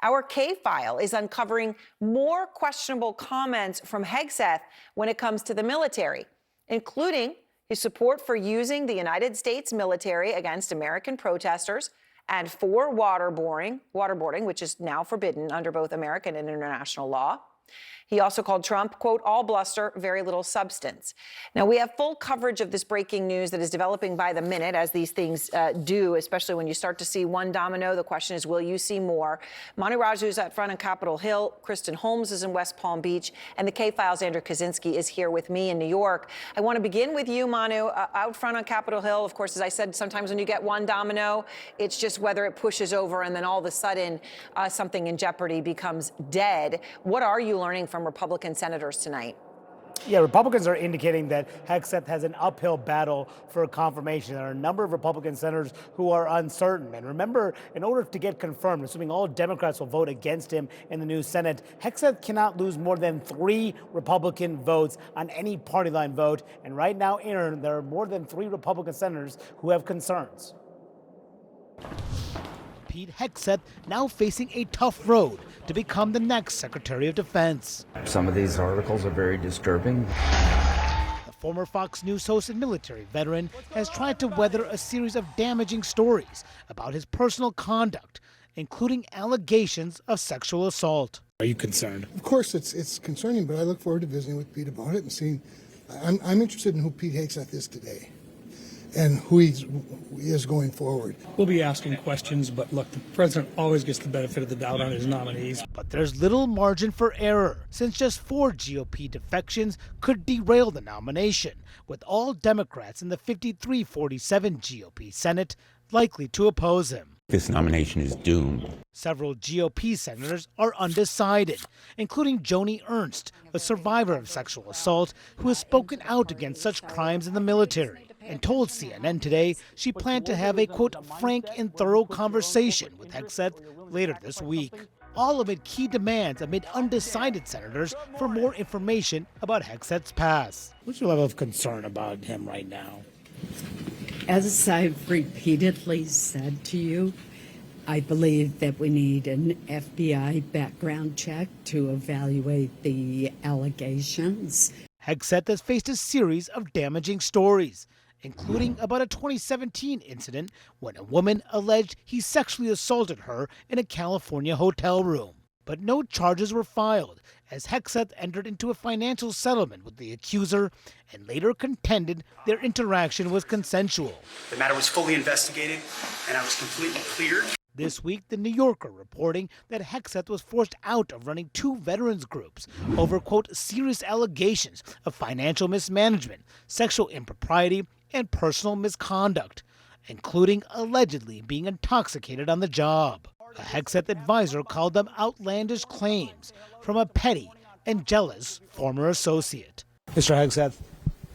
Our K-File is uncovering more questionable comments from Hegseth when it comes to the military, including his support for using the United States military against American protesters and for waterboarding, which is now forbidden under both American and international law. He also called Trump, quote, all bluster, very little substance. Now, we have full coverage of this breaking news that is developing by the minute, as these things do, especially when you start to see one domino. The question is, will you see more? Manu Raju is out front on Capitol Hill. Kristen Holmes is in West Palm Beach. And the K-File's Andrew Kaczynski is here with me in New York. I want to begin with you, Manu, out front on Capitol Hill. Of course, as I said, sometimes when you get one domino, it's just whether it pushes over and then all of a sudden something in jeopardy becomes dead. What are you learning from Republican senators tonight? Yeah, Republicans are indicating that Hegseth has an uphill battle for confirmation. There are a number of Republican senators who are uncertain. And remember, in order to get confirmed, assuming all Democrats will vote against him in the new Senate, Hegseth cannot lose more than 3 Republican votes on any party line vote. And right now, Aaron, there are more than 3 Republican senators who have concerns. Pete Hegseth now facing a tough road to become the next Secretary of Defense. Some of these articles are very disturbing. The former Fox News host and military veteran has tried to weather a series of damaging stories about his personal conduct, including allegations of sexual assault. Are you concerned? Of course, it's concerning, but I look forward to visiting with Pete about it and seeing. I'm interested in who Pete Hegseth is today and who he is going forward. We'll be asking questions, but look, the president always gets the benefit of the doubt on his nominees. But there's little margin for error, since just 4 GOP defections could derail the nomination, with all Democrats in the 53-47 GOP Senate likely to oppose him. This nomination is doomed. Several GOP senators are undecided, including Joni Ernst, a survivor of sexual assault who has spoken out against such crimes in the military and told CNN today she planned to have a, quote, frank and thorough conversation with Hegseth later this week. All amid key demands amid undecided senators for more information about Hegseth's past. What's your level of concern about him right now? As I've repeatedly said to you, I believe that we need an FBI background check to evaluate the allegations. Hegseth has faced a series of damaging stories, including about a 2017 incident when a woman alleged he sexually assaulted her in a California hotel room. But no charges were filed, as Hegseth entered into a financial settlement with the accuser and later contended their interaction was consensual. The matter was fully investigated, and I was completely cleared. This week, The New Yorker reporting that Hegseth was forced out of running 2 veterans groups over, quote, serious allegations of financial mismanagement, sexual impropriety, and personal misconduct, including allegedly being intoxicated on the job. A Hegseth advisor called them outlandish claims from a petty and jealous former associate. Mr. Hegseth,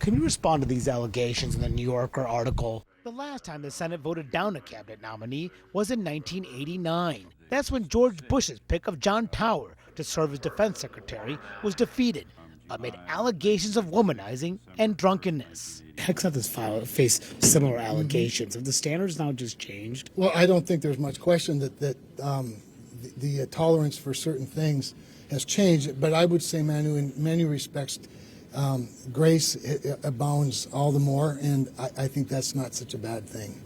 can you respond to these allegations in the New Yorker article? The last time the Senate voted down a cabinet nominee was in 1989. That's when George Bush's pick of John Tower to serve as defense secretary was defeated amid allegations of womanizing and drunkenness. Hegseth has faced similar allegations. Have the standards now just changed? Well, I don't think there's much question that the tolerance for certain things has changed. But I would say, Manu, in many respects, grace abounds all the more, and I think that's not such a bad thing.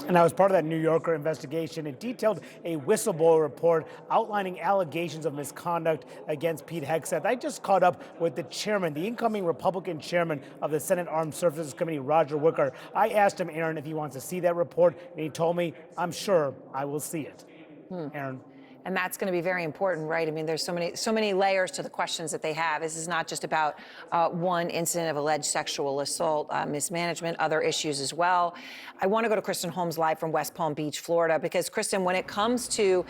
And now, as part of that New Yorker investigation, it detailed a whistleblower report outlining allegations of misconduct against Pete Hegseth. I just caught up with the chairman, the incoming Republican chairman of the Senate Armed Services Committee, Roger Wicker. I asked him, Aaron, if he wants to see that report, and he told me, I'm sure I will see it. Aaron. And that's going to be very important, right? I mean, there's so many layers to the questions that they have. This is not just about one incident of alleged sexual assault, mismanagement, other issues as well. I want to go to Kristen Holmes live from West Palm Beach, Florida, because, Kristen, when it comes to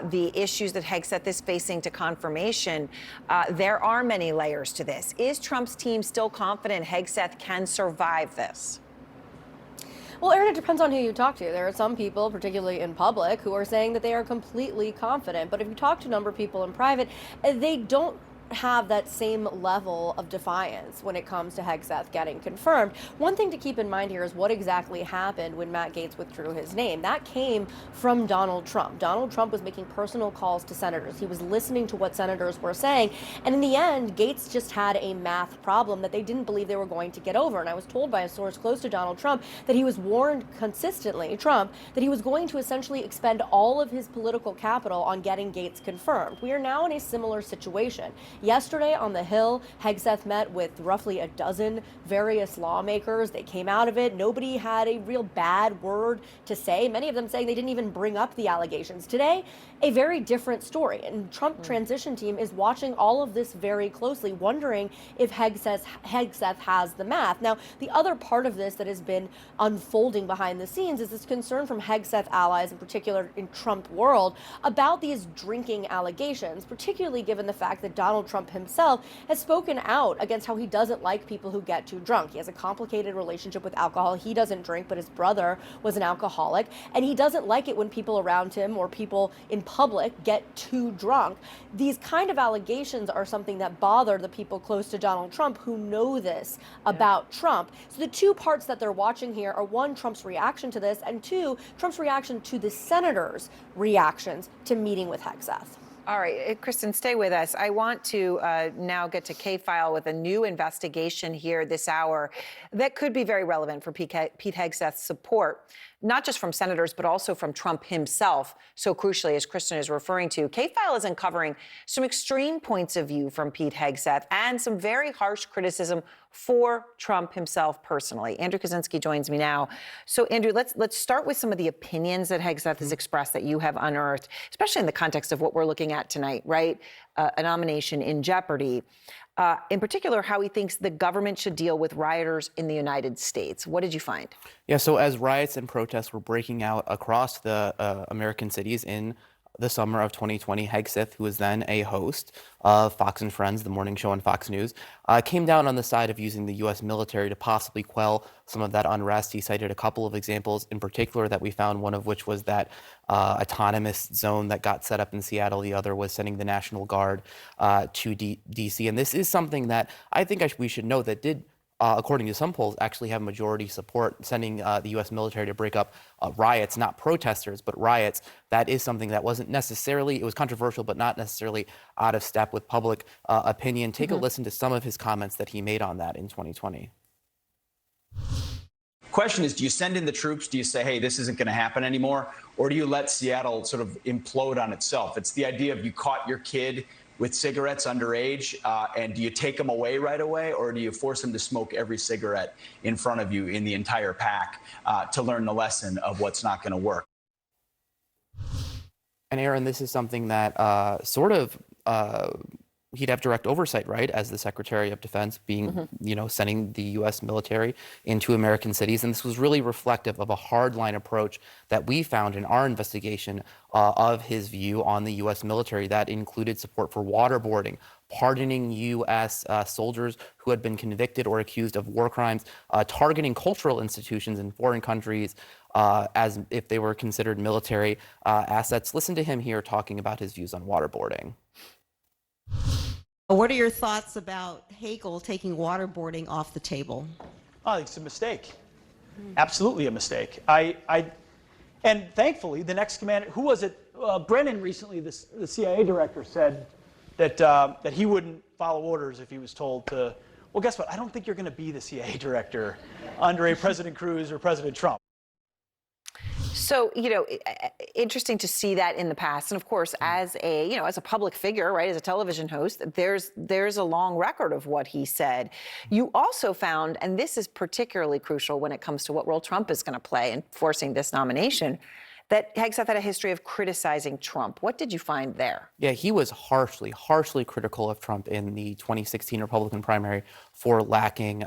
the issues that Hegseth is facing to confirmation, there are many layers to this. Is Trump's team still confident Hegseth can survive this? Well, Aaron, it depends on who you talk to. There are some people, particularly in public, who are saying that they are completely confident. But if you talk to a number of people in private, they don't have that same level of defiance when it comes to Hegseth getting confirmed. One thing to keep in mind here is what exactly happened when Matt Gaetz withdrew his name. That came from Donald Trump. Donald Trump was making personal calls to senators. He was listening to what senators were saying. And in the end, Gaetz just had a math problem that they didn't believe they were going to get over. And I was told by a source close to Donald Trump that he was warned consistently, Trump, that he was going to essentially expend all of his political capital on getting Gaetz confirmed. We are now in a similar situation. Yesterday on the Hill, Hegseth met with roughly a dozen various lawmakers. They came out of it. Nobody had a real bad word to say, many of them saying they didn't even bring up the allegations. Today, a very different story. And Trump transition team is watching all of this very closely, wondering if Hegseth has the math. Now, the other part of this that has been unfolding behind the scenes is this concern from Hegseth allies, in particular in Trump world, about these drinking allegations, particularly given the fact that Donald Trump himself has spoken out against how he doesn't like people who get too drunk. He has a complicated relationship with alcohol. He doesn't drink, but his brother was an alcoholic, and he doesn't like it when people around him or people in public get too drunk. These kind of allegations are something that bother the people close to Donald Trump who know this about Trump. So the two parts that they're watching here are, one, Trump's reaction to this, and two, Trump's reaction to the senators' reactions to meeting with Hegseth. All right, Kristen, stay with us. I want to now get to K-File with a new investigation here this hour that could be very relevant for Pete Hegseth's support, not just from senators, but also from Trump himself. So crucially, as Kristen is referring to, K-File is uncovering some extreme points of view from Pete Hegseth and some very harsh criticism for Trump himself personally. Andrew Kaczynski joins me now. So, Andrew, let's start with some of the opinions that Hegseth has expressed that you have unearthed, especially in the context of what we're looking at tonight, right? A nomination in jeopardy. In particular, how he thinks the government should deal with rioters in the United States. What did you find? Yeah, so as riots and protests were breaking out across the American cities in the summer of 2020, Hegseth, who was then a host of Fox and Friends, the morning show on Fox News, came down on the side of using the U.S. military to possibly quell some of that unrest. He cited a couple of examples in particular that we found, one of which was that autonomous zone that got set up in Seattle. The other was sending the National Guard to D.C. And this is something that I think we should know that did, according to some polls, actually have majority support, sending the U.S. military to break up riots, not protesters, but riots. That is something that wasn't necessarily, it was controversial, but not necessarily out of step with public opinion. Take a listen to some of his comments that he made on that in 2020. Question is, do you send in the troops? Do you say, hey, this isn't going to happen anymore? Or do you let Seattle sort of implode on itself? It's the idea of you caught your kid with cigarettes underage, and do you take them away right away, or do you force them to smoke every cigarette in front of you in the entire pack to learn the lesson of what's not going to work? And Aaron, this is something that he'd have direct oversight, right, as the Secretary of Defense, being, sending the U.S. military into American cities. And this was really reflective of a hardline approach that we found in our investigation of his view on the U.S. military. That included support for waterboarding, pardoning U.S. soldiers who had been convicted or accused of war crimes, targeting cultural institutions in foreign countries as if they were considered military assets. Listen to him here talking about his views on waterboarding. What are your thoughts about Hagel taking waterboarding off the table? I think it's a mistake. Absolutely a mistake. And thankfully, the next commander, who was it? Brennan recently, the CIA director, said that he wouldn't follow orders if he was told to. Well, guess what? I don't think you're going to be the CIA director under a President Cruz or President Trump. So, interesting to see that in the past. And of course, as a public figure, right, as a television host, there's a long record of what he said. You also found, and this is particularly crucial when it comes to what role Trump is going to play in forcing this nomination, that Hegseth had a history of criticizing Trump. What did you find there? Yeah, he was harshly critical of Trump in the 2016 Republican primary for lacking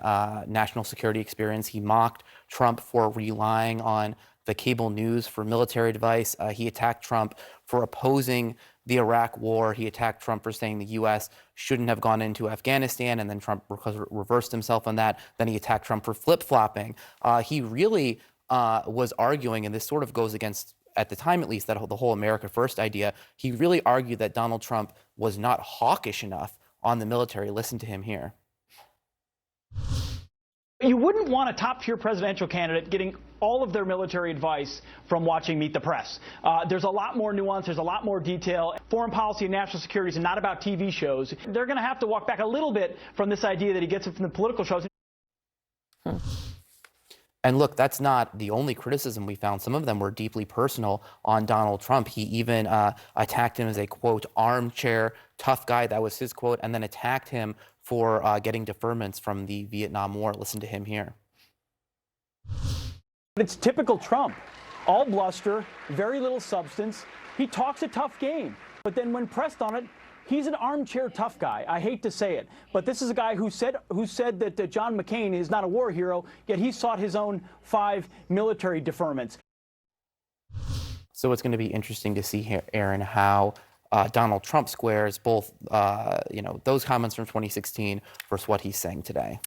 national security experience. He mocked Trump for relying on the cable news for military advice. He attacked Trump for opposing the Iraq war. He attacked Trump for saying the U.S. shouldn't have gone into Afghanistan, and then Trump reversed himself on that. Then he attacked Trump for flip-flopping. He really was arguing, and this sort of goes against, at the time at least, that the whole America First idea. He really argued that Donald Trump was not hawkish enough on the military. Listen to him here. You wouldn't want a top-tier presidential candidate getting all of their military advice from watching Meet the Press. There's a lot more nuance. There's a lot more detail. Foreign policy and national security is not about TV shows. They're going to have to walk back a little bit from this idea that he gets it from the political shows. And look, that's not the only criticism we found. Some of them were deeply personal on Donald Trump. He even attacked him as a, quote, armchair tough guy. That was his quote, and then attacked him for getting deferments from the Vietnam War. Listen to him here. It's typical Trump. All bluster, very little substance. He talks a tough game, but then when pressed on it, he's an armchair tough guy. I hate to say it, but this is a guy who said that John McCain is not a war hero, yet he sought his own 5 military deferments. So it's going to be interesting to see here, Aaron, how Donald Trump squares both, those comments from 2016 versus what he's saying today.